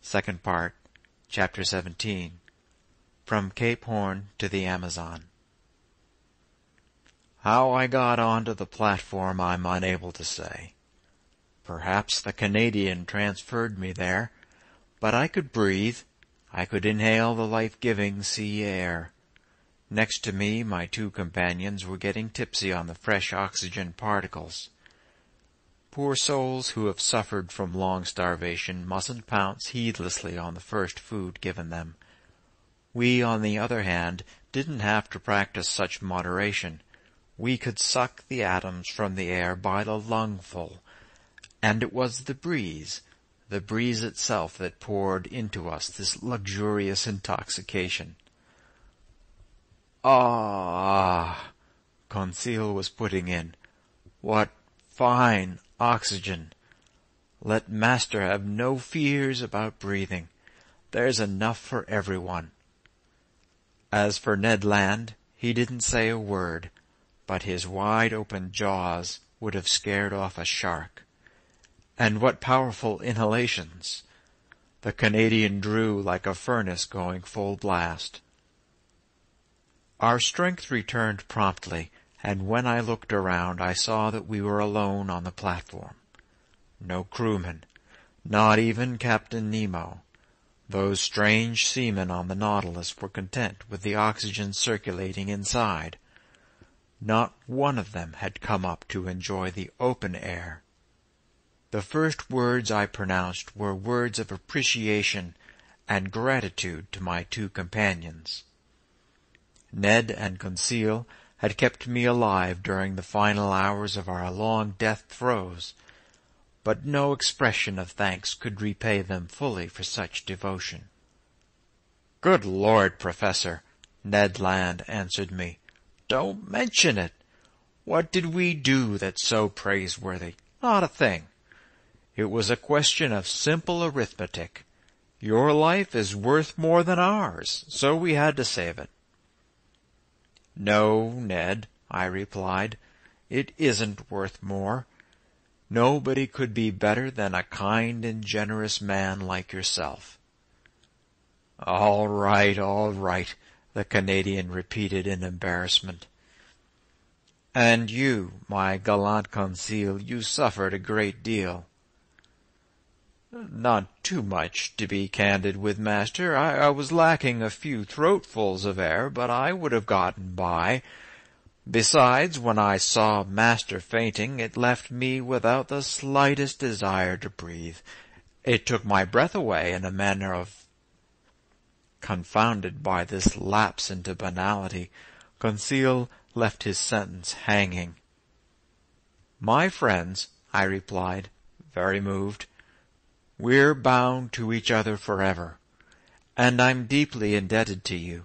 Second Part, Chapter 17. From Cape Horn to the Amazon. How I got onto the platform I'm unable to say. Perhaps the Canadian transferred me there, but I could breathe. I could inhale the life-giving sea air. Next to me, my two companions were getting tipsy on the fresh oxygen particles. Poor souls who have suffered from long starvation mustn't pounce heedlessly on the first food given them. We, on the other hand, didn't have to practice such moderation. We could suck the atoms from the air by the lungful, and it was the breeze itself that poured into us this luxurious intoxication. Ah, Conseil was putting in. What fine oxygen! Let Master have no fears about breathing. There's enough for everyone. As for Ned Land, he didn't say a word, but his wide-open jaws would have scared off a shark. And what powerful inhalations! The Canadian drew like a furnace going full blast. Our strength returned promptly, and when I looked around I saw that we were alone on the platform. No crewmen, not even Captain Nemo. Those strange seamen on the Nautilus were content with the oxygen circulating inside. Not one of them had come up to enjoy the open air. The first words I pronounced were words of appreciation and gratitude to my two companions. Ned and Conseil had kept me alive during the final hours of our long death throes, but no expression of thanks could repay them fully for such devotion. "Good Lord, Professor," Ned Land answered me. "Don't mention it. What did we do that's so praiseworthy? Not a thing. It was a question of simple arithmetic. Your life is worth more than ours, so we had to save it." "No, Ned," I replied, "it isn't worth more. Nobody could be better than a kind and generous man like yourself." All right, the Canadian repeated in embarrassment. "And you, my gallant Conseil, you suffered a great deal." "Not too much, to be candid with Master. I was lacking a few throatfuls of air, but I would have gotten by. Besides, when I saw Master fainting, it left me without the slightest desire to breathe. It took my breath away in a manner of—" Confounded by this lapse into banality, Conseil left his sentence hanging. "My friends," I replied, very moved, "we're bound to each other forever, and I'm deeply indebted to you."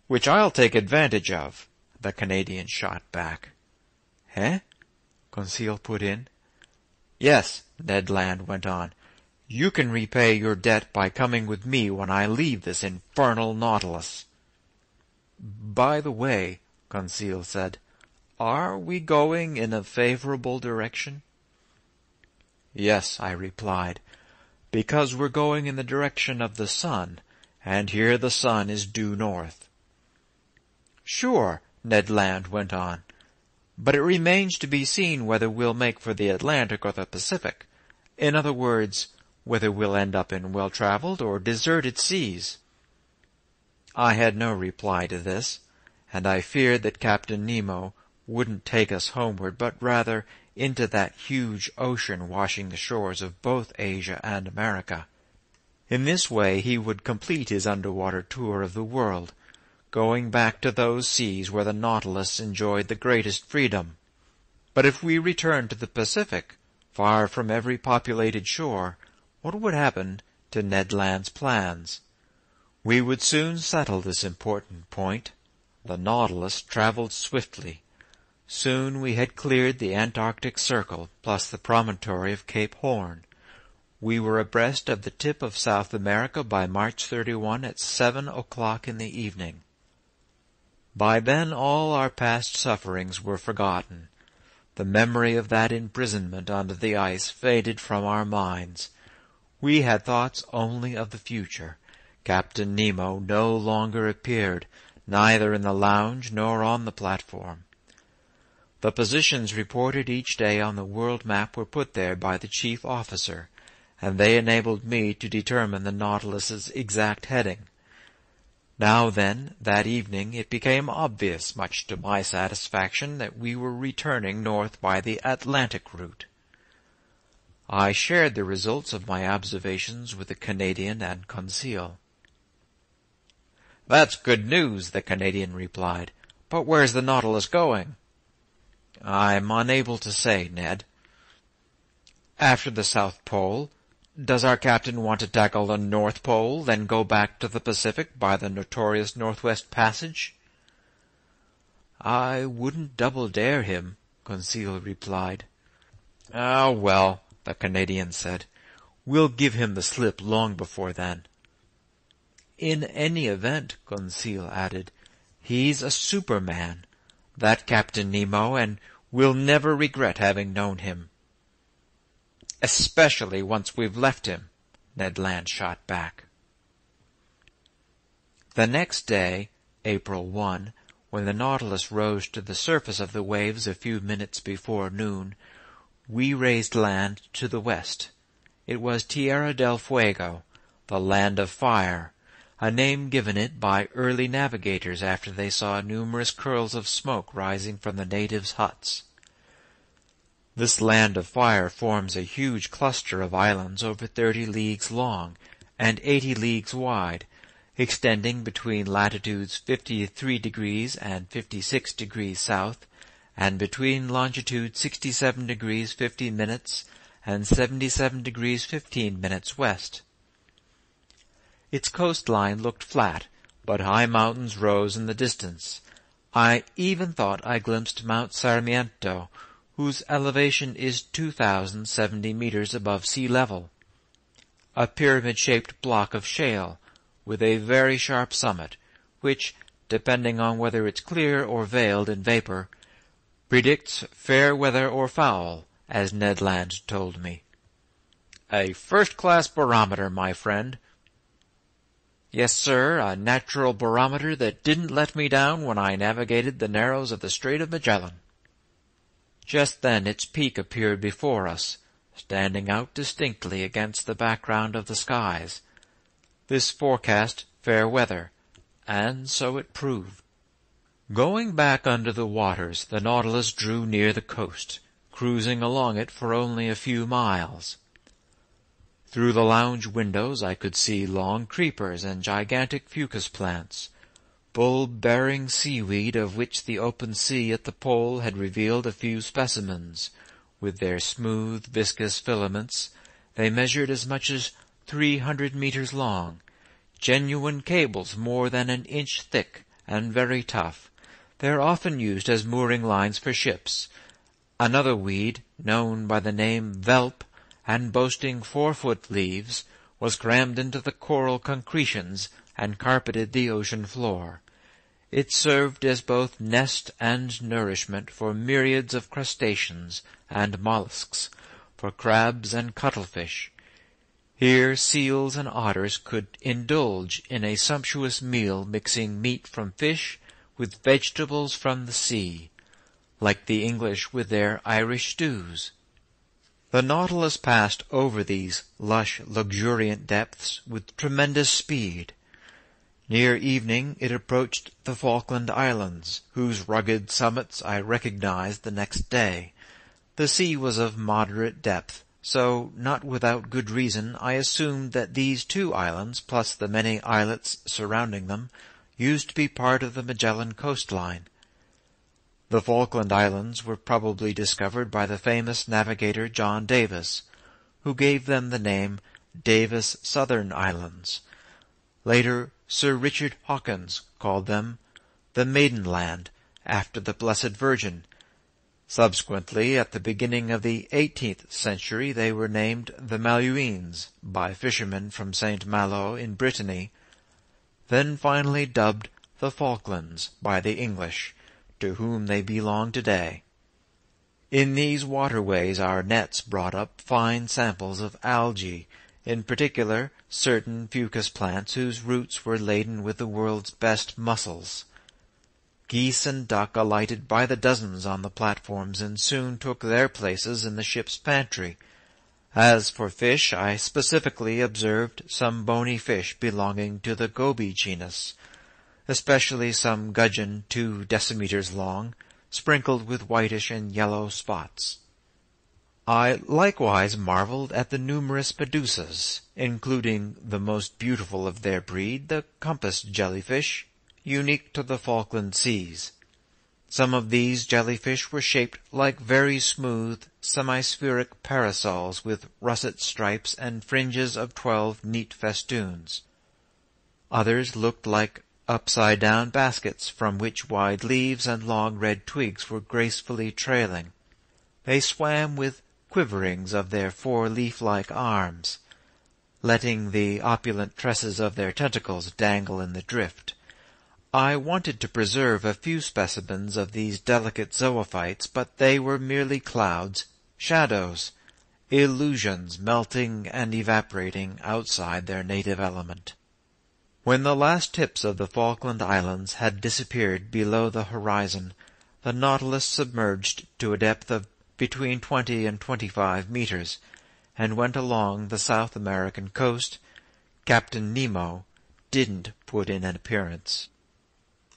"Which I'll take advantage of," the Canadian shot back. "Eh?" Conseil put in. "Yes," Ned Land went on, "you can repay your debt by coming with me when I leave this infernal Nautilus." "By the way," Conseil said, "are we going in a favorable direction?" "Yes," I replied, "because we're going in the direction of the sun, and here the sun is due north." "Sure," Ned Land went on, "but it remains to be seen whether we'll make for the Atlantic or the Pacific. In other words, whether we'll end up in well-traveled or deserted seas." I had no reply to this, and I feared that Captain Nemo wouldn't take us homeward, but rather into that huge ocean washing the shores of both Asia and America. In this way he would complete his underwater tour of the world, going back to those seas where the Nautilus enjoyed the greatest freedom. But if we returned to the Pacific, far from every populated shore, what would happen to Ned Land's plans? We would soon settle this important point. The Nautilus traveled swiftly. Soon we had cleared the Antarctic Circle, plus the promontory of Cape Horn. We were abreast of the tip of South America by March 31 at 7 o'clock in the evening. By then all our past sufferings were forgotten. The memory of that imprisonment under the ice faded from our minds. We had thoughts only of the future. Captain Nemo no longer appeared, neither in the lounge nor on the platform. The positions reported each day on the world map were put there by the chief officer, and they enabled me to determine the Nautilus's exact heading. Now then, that evening, it became obvious, much to my satisfaction, that we were returning north by the Atlantic route. I shared the results of my observations with the Canadian and Conseil. "That's good news," the Canadian replied. "But where's the Nautilus going?" "I'm unable to say, Ned." "After the South Pole, does our captain want to tackle the North Pole, then go back to the Pacific by the notorious Northwest Passage?" "I wouldn't double-dare him," Conseil replied. "Ah, well," the Canadian said, "we'll give him the slip long before then." "In any event," Conseil added, "he's a superman, that Captain Nemo, and we'll never regret having known him." "Especially once we've left him," Ned Land shot back. The next day, April 1, when the Nautilus rose to the surface of the waves a few minutes before noon, we raised land to the west. It was Tierra del Fuego, the Land of Fire, a name given it by early navigators after they saw numerous curls of smoke rising from the natives' huts. This Land of Fire forms a huge cluster of islands over 30 leagues long and 80 leagues wide, extending between latitudes 53 degrees and 56 degrees south, and between longitude 67 degrees 50 minutes and 77 degrees 15 minutes west. Its coastline looked flat, but high mountains rose in the distance. I even thought I glimpsed Mount Sarmiento, whose elevation is 2,070 meters above sea level. A pyramid-shaped block of shale, with a very sharp summit, which, depending on whether it's clear or veiled in vapor, predicts fair weather or foul, as Ned Land told me. "A first-class barometer, my friend." "Yes, sir, a natural barometer that didn't let me down when I navigated the narrows of the Strait of Magellan." Just then its peak appeared before us, standing out distinctly against the background of the skies. This forecast fair weather, and so it proved. Going back under the waters, the Nautilus drew near the coast, cruising along it for only a few miles. Through the lounge windows I could see long creepers and gigantic fucus plants, bulb-bearing seaweed of which the open sea at the pole had revealed a few specimens. With their smooth, viscous filaments, they measured as much as 300 meters long, genuine cables more than an inch thick and very tough. They're often used as mooring lines for ships. Another weed, known by the name velp, and boasting 4-foot leaves, was crammed into the coral concretions and carpeted the ocean floor. It served as both nest and nourishment for myriads of crustaceans and mollusks, for crabs and cuttlefish. Here seals and otters could indulge in a sumptuous meal, mixing meat from fish with vegetables from the sea, like the English with their Irish stews. The Nautilus passed over these lush, luxuriant depths with tremendous speed. Near evening it approached the Falkland Islands, whose rugged summits I recognized the next day. The sea was of moderate depth, so, not without good reason, I assumed that these two islands, plus the many islets surrounding them, used to be part of the Magellan coastline. The Falkland Islands were probably discovered by the famous navigator John Davis, who gave them the name Davis Southern Islands. Later, Sir Richard Hawkins called them the Maiden Land, after the Blessed Virgin. Subsequently, at the beginning of the 18th century, they were named the Malouines by fishermen from St. Malo in Brittany, then finally dubbed the Falklands by the English, to whom they belong today. In these waterways our nets brought up fine samples of algae, in particular certain fucus plants whose roots were laden with the world's best mussels. Geese and duck alighted by the dozens on the platforms and soon took their places in the ship's pantry. As for fish, I specifically observed some bony fish belonging to the goby genus, especially some gudgeon 2 decimeters long, sprinkled with whitish and yellow spots. I likewise marveled at the numerous medusas, including the most beautiful of their breed, the compass jellyfish, unique to the Falkland Seas. Some of these jellyfish were shaped like very smooth, semispheric parasols with russet stripes and fringes of 12 neat festoons. Others looked like upside-down baskets from which wide leaves and long red twigs were gracefully trailing. They swam with quiverings of their 4 leaf-like arms, letting the opulent tresses of their tentacles dangle in the drift. I wanted to preserve a few specimens of these delicate zoophytes, but they were merely clouds, shadows, illusions melting and evaporating outside their native element. When the last tips of the Falkland Islands had disappeared below the horizon, the Nautilus submerged to a depth of between 20 and 25 meters, and went along the South American coast. Captain Nemo didn't put in an appearance.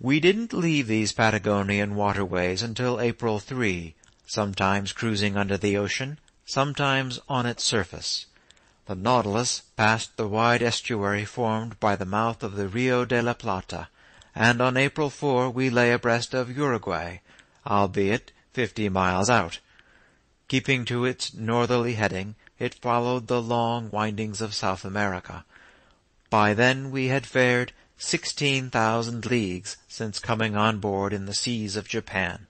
We didn't leave these Patagonian waterways until April 3, sometimes cruising under the ocean, sometimes on its surface. The Nautilus passed the wide estuary formed by the mouth of the Rio de la Plata, and on April 4 we lay abreast of Uruguay, albeit 50 miles out. Keeping to its northerly heading, it followed the long windings of South America. By then we had fared 16,000 leagues since coming on board in the seas of Japan.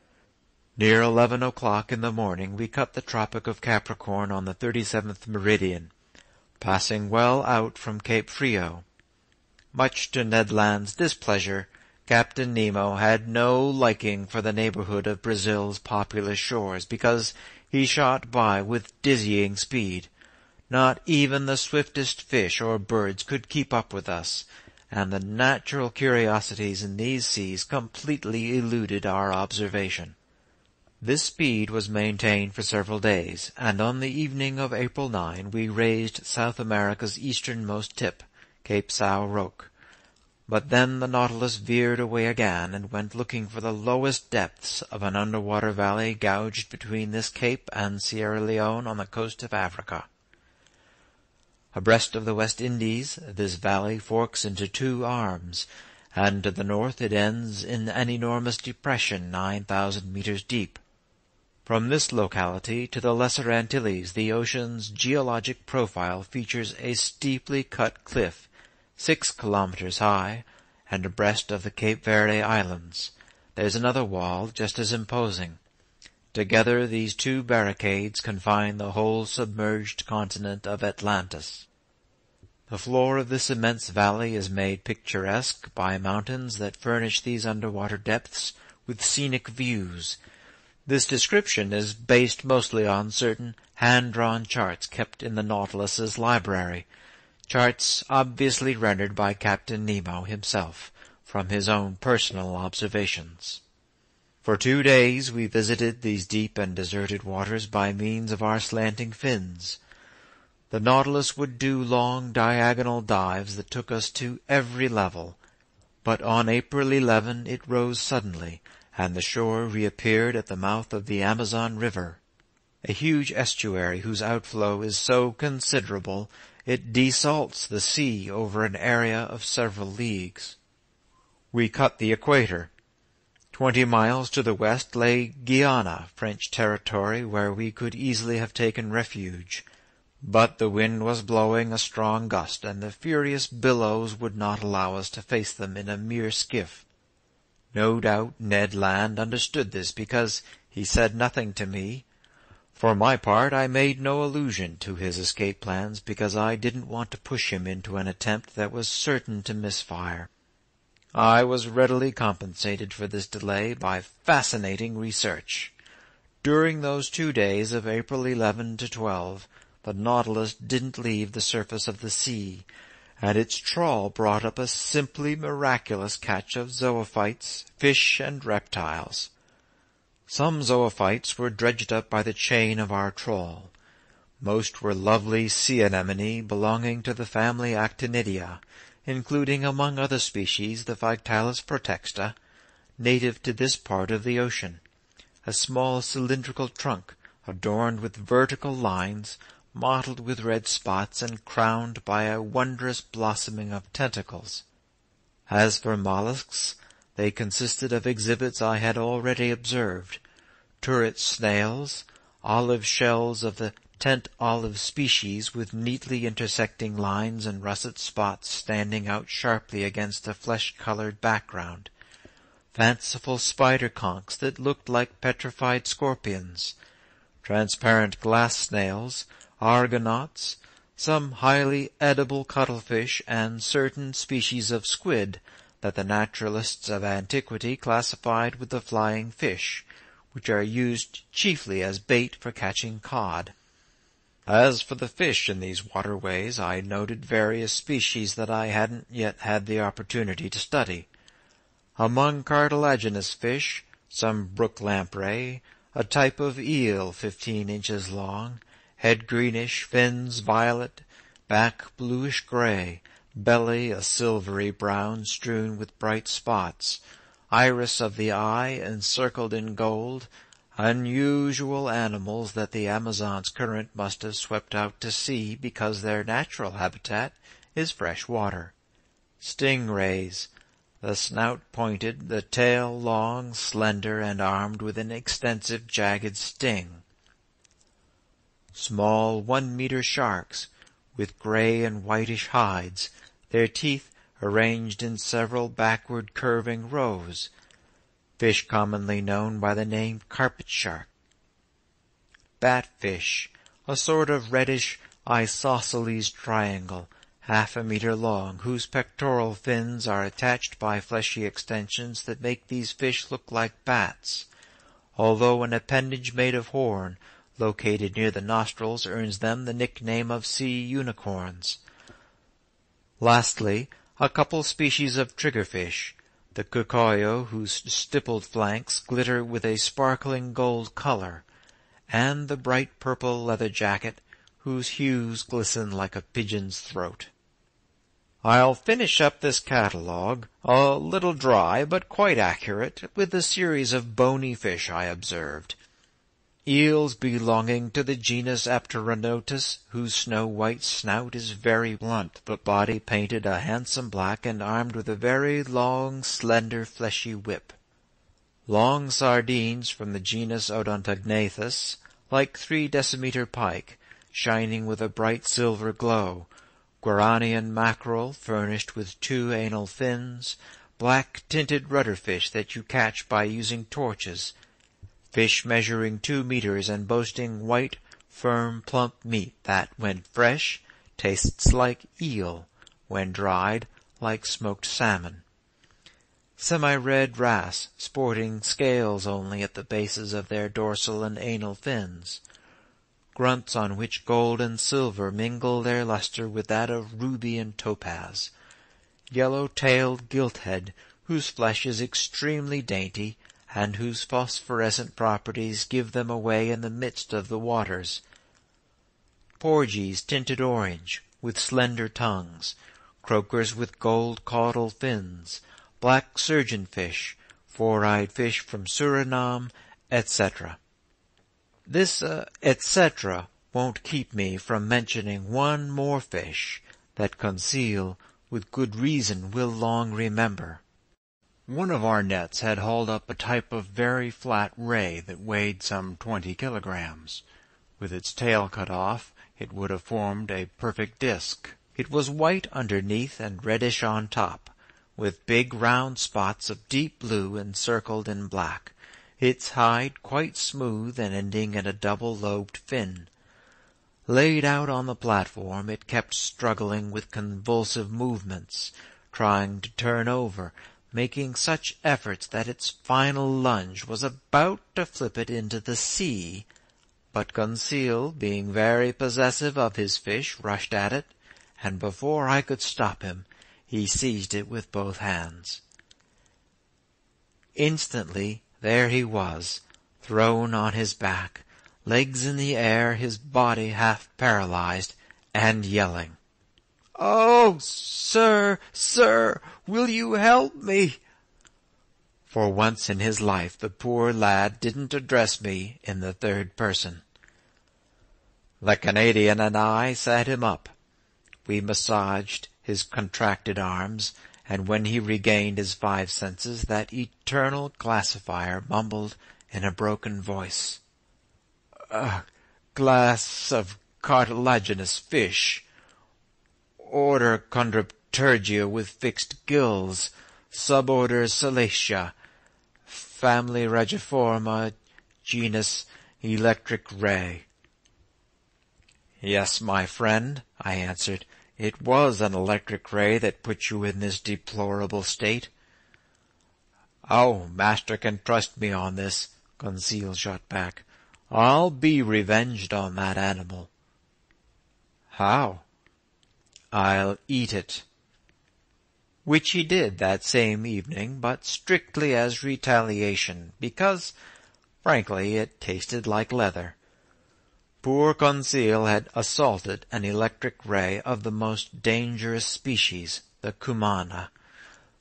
Near 11 o'clock in the morning we cut the Tropic of Capricorn on the 37th meridian, passing well out from Cape Frio. Much to Ned Land's displeasure, Captain Nemo had no liking for the neighborhood of Brazil's populous shores, because he shot by with dizzying speed. Not even the swiftest fish or birds could keep up with us, and the natural curiosities in these seas completely eluded our observation. This speed was maintained for several days, and on the evening of April 9 we raised South America's easternmost tip, Cape São Roque. But then the Nautilus veered away again and went looking for the lowest depths of an underwater valley gouged between this cape and Sierra Leone on the coast of Africa. Abreast of the West Indies, this valley forks into 2 arms, and to the north it ends in an enormous depression 9,000 meters deep. From this locality to the Lesser Antilles, the ocean's geologic profile features a steeply cut cliff, 6 kilometers high, and abreast of the Cape Verde Islands. There's another wall just as imposing. Together these 2 barricades confine the whole submerged continent of Atlantis. The floor of this immense valley is made picturesque by mountains that furnish these underwater depths with scenic views. This description is based mostly on certain hand-drawn charts kept in the Nautilus's library, charts obviously rendered by Captain Nemo himself from his own personal observations. For 2 days we visited these deep and deserted waters by means of our slanting fins. The Nautilus would do long diagonal dives that took us to every level, but on April 11 it rose suddenly, and the shore reappeared at the mouth of the Amazon River, a huge estuary whose outflow is so considerable it desalts the sea over an area of several leagues. We cut the equator. 20 miles to the west lay Guiana, French territory, where we could easily have taken refuge. But the wind was blowing a strong gust, and the furious billows would not allow us to face them in a mere skiff. No doubt Ned Land understood this, because he said nothing to me. For my part, I made no allusion to his escape plans, because I didn't want to push him into an attempt that was certain to misfire. I was readily compensated for this delay by fascinating research. During those 2 days of April 11 to 12, the Nautilus didn't leave the surface of the sea, and its trawl brought up a simply miraculous catch of zoophytes, fish, and reptiles. Some zoophytes were dredged up by the chain of our trawl. Most were lovely sea anemone belonging to the family Actinidia, including among other species the Victalis protexta, native to this part of the ocean, a small cylindrical trunk adorned with vertical lines, mottled with red spots and crowned by a wondrous blossoming of tentacles. As for mollusks, they consisted of exhibits I had already observed: turret snails, olive shells of the tent olive species with neatly intersecting lines and russet spots standing out sharply against a flesh-colored background, fanciful spider-conchs that looked like petrified scorpions, transparent glass snails, argonauts, some highly edible cuttlefish, and certain species of squid that the naturalists of antiquity classified with the flying fish, which are used chiefly as bait for catching cod. As for the fish in these waterways, I noted various species that I hadn't yet had the opportunity to study. Among cartilaginous fish, some brook lamprey, a type of eel 15 inches long, head greenish, fins violet, back bluish-gray, belly a silvery brown strewn with bright spots, iris of the eye encircled in gold, unusual animals that the Amazon's current must have swept out to sea because their natural habitat is fresh water. Stingrays, the snout pointed, the tail long, slender, and armed with an extensive jagged sting. Small 1-meter sharks, with gray and whitish hides, their teeth arranged in several backward curving rows. Fish commonly known by the name carpet shark. Batfish, a sort of reddish isosceles triangle, 1/2 meter long, whose pectoral fins are attached by fleshy extensions that make these fish look like bats, although an appendage made of horn, located near the nostrils, earns them the nickname of sea unicorns. Lastly, a couple species of triggerfish, the cucoyo, whose stippled flanks glitter with a sparkling gold color, and the bright purple leather jacket, whose hues glisten like a pigeon's throat. I'll finish up this catalogue, a little dry but quite accurate, with the series of bony fish I observed. Eels belonging to the genus Apteronotus, whose snow-white snout is very blunt, the body painted a handsome black and armed with a very long, slender, fleshy whip. Long sardines from the genus Odontognathus, like 3-decimeter pike, shining with a bright silver glow, Guaranian mackerel furnished with 2 anal fins, black-tinted rudderfish that you catch by using torches, fish measuring 2 meters and boasting white, firm, plump meat that, when fresh, tastes like eel, when dried, like smoked salmon. Semi-red wrasse, sporting scales only at the bases of their dorsal and anal fins. Grunts on which gold and silver mingle their luster with that of ruby and topaz. Yellow-tailed gilthead, whose flesh is extremely dainty, and whose phosphorescent properties give them away in the midst of the waters. Porgies tinted orange, with slender tongues, croakers with gold caudal fins, black surgeonfish, 4-eyed fish from Suriname, etc. This etc. won't keep me from mentioning one more fish that Conseil, with good reason, will long remember. One of our nets had hauled up a type of very flat ray that weighed some 20 kilograms. With its tail cut off, it would have formed a perfect disk. It was white underneath and reddish on top, with big round spots of deep blue encircled in black, its hide quite smooth and ending in a double-lobed fin. Laid out on the platform, it kept struggling with convulsive movements, trying to turn over, making such efforts that its final lunge was about to flip it into the sea, But Conseil, being very possessive of his fish, rushed at it, and before I could stop him, he seized it with both hands. Instantly there he was, thrown on his back, legs in the air, his body half paralyzed, and yelling. "Oh, sir, sir, will you help me?" For once in his life the poor lad didn't address me in the third person. The Canadian and I sat him up. We massaged his contracted arms, and when he regained his 5 senses, that eternal classifier mumbled in a broken voice, "A glass of cartilaginous fish. Order Chondropterygia with fixed gills. Suborder Salacia. Family Regiforma. Genus Electric Ray." "Yes, my friend," I answered, "it was an electric ray that put you in this deplorable state." "Oh, master can trust me on this," Conseil shot back. "I'll be revenged on that animal." "How?" "I'll eat it." Which he did that same evening, but strictly as retaliation, because, frankly, it tasted like leather. Poor Conseil had assaulted an electric ray of the most dangerous species, the cumana.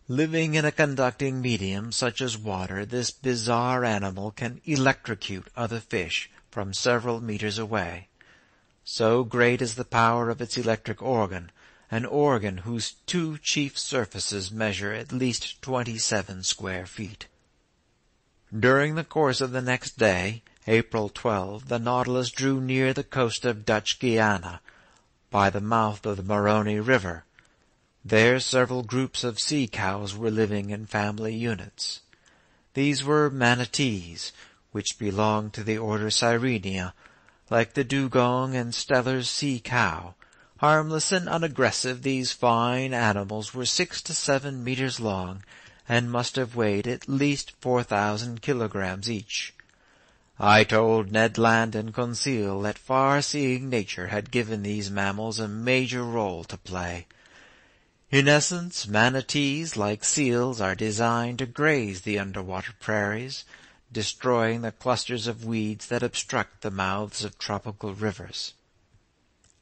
Living in a conducting medium such as water, this bizarre animal can electrocute other fish from several meters away. So great is the power of its electric organ, an organ whose 2 chief surfaces measure at least 27 square feet. During the course of the next day, April 12, the Nautilus drew near the coast of Dutch Guiana, by the mouth of the Maroni River. There several groups of sea cows were living in family units. These were manatees, which belonged to the order Sirenia, like the dugong and Steller's sea cow. Harmless and unaggressive, these fine animals were 6 to 7 meters long, and must have weighed at least 4,000 kilograms each. I told Ned Land and Conseil that far-seeing nature had given these mammals a major role to play. In essence, manatees, like seals, are designed to graze the underwater prairies, destroying the clusters of weeds that obstruct the mouths of tropical rivers.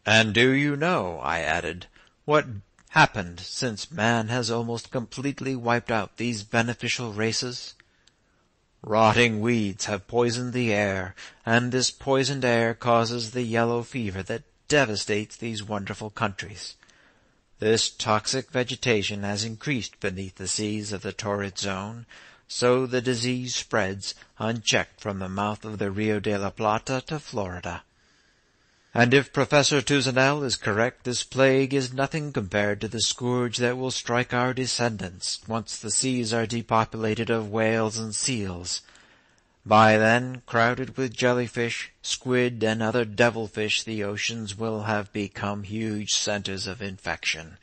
"And do you know," I added, "what happened since man has almost completely wiped out these beneficial races? Rotting weeds have poisoned the air, and this poisoned air causes the yellow fever that devastates these wonderful countries. This toxic vegetation has increased beneath the seas of the torrid zone, so the disease spreads unchecked from the mouth of the Rio de la Plata to Florida. And if Professor Toussaint is correct, this plague is nothing compared to the scourge that will strike our descendants once the seas are depopulated of whales and seals. By then, crowded with jellyfish, squid, and other devilfish, the oceans will have become huge centers of infection,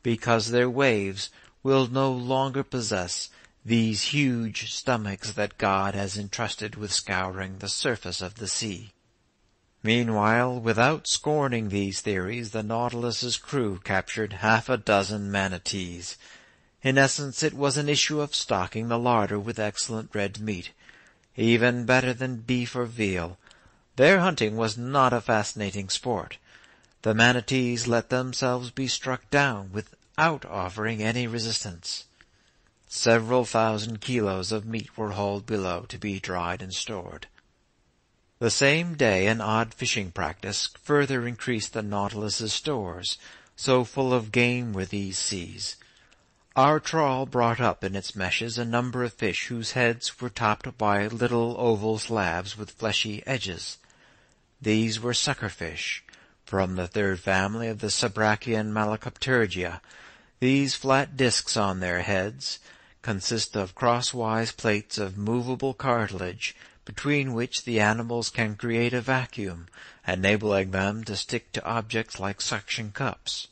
because their waves will no longer possess these huge stomachs that God has entrusted with scouring the surface of the sea. Meanwhile, without scorning these theories, the Nautilus's crew captured 6 manatees. In essence, it was an issue of stocking the larder with excellent red meat, even better than beef or veal. Their hunting was not a fascinating sport. The manatees let themselves be struck down without offering any resistance. Several thousand kilos of meat were hauled below to be dried and stored. The same day an odd fishing practice further increased the Nautilus's stores, so full of game were these seas. Our trawl brought up in its meshes a number of fish whose heads were topped by little oval slabs with fleshy edges. These were suckerfish, from the 3rd family of the Sabrachian Malacopterygia. These flat discs on their heads consist of crosswise plates of movable cartilage, between which the animals can create a vacuum, enabling them to stick to objects like suction cups.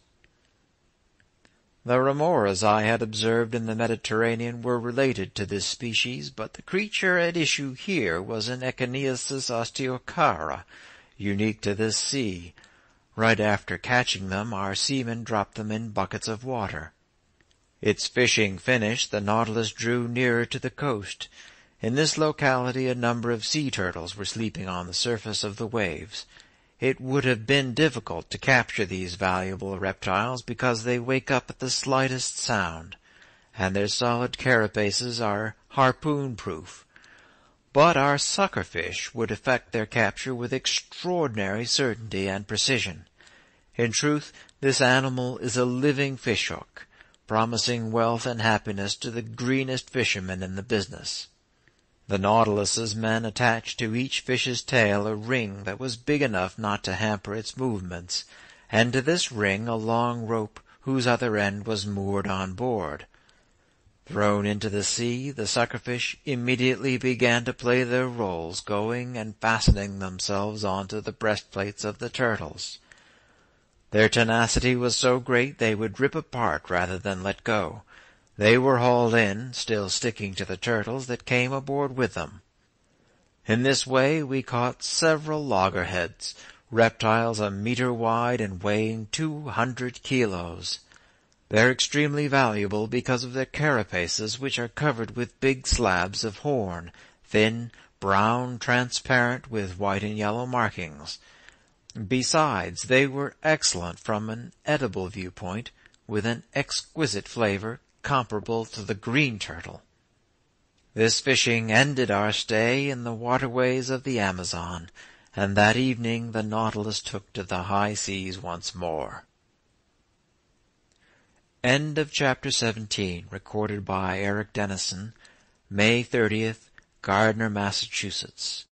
The remoras I had observed in the Mediterranean were related to this species, but the creature at issue here was an Echineusis osteochara, unique to this sea. Right after catching them, our seamen dropped them in buckets of water. Its fishing finished, the Nautilus drew nearer to the coast. In this locality a number of sea turtles were sleeping on the surface of the waves. It would have been difficult to capture these valuable reptiles because they wake up at the slightest sound, and their solid carapaces are harpoon-proof. But our suckerfish would effect their capture with extraordinary certainty and precision. In truth, this animal is a living fishhook, promising wealth and happiness to the greenest fishermen in the business. The Nautilus's men attached to each fish's tail a ring that was big enough not to hamper its movements, and to this ring a long rope whose other end was moored on board. Thrown into the sea, the suckerfish immediately began to play their roles, going and fastening themselves onto the breastplates of the turtles. Their tenacity was so great they would rip apart rather than let go. They were hauled in, still sticking to the turtles that came aboard with them. In this way we caught several loggerheads, reptiles a meter wide and weighing 200 kilos. They're extremely valuable because of their carapaces, which are covered with big slabs of horn, thin, brown, transparent, with white and yellow markings. Besides, they were excellent from an edible viewpoint, with an exquisite flavor comparable to the green turtle. This fishing ended our stay in the waterways of the Amazon, and that evening the Nautilus took to the high seas once more. End of Chapter 17, recorded by Eric Dennison, May 30th, Gardner, Massachusetts.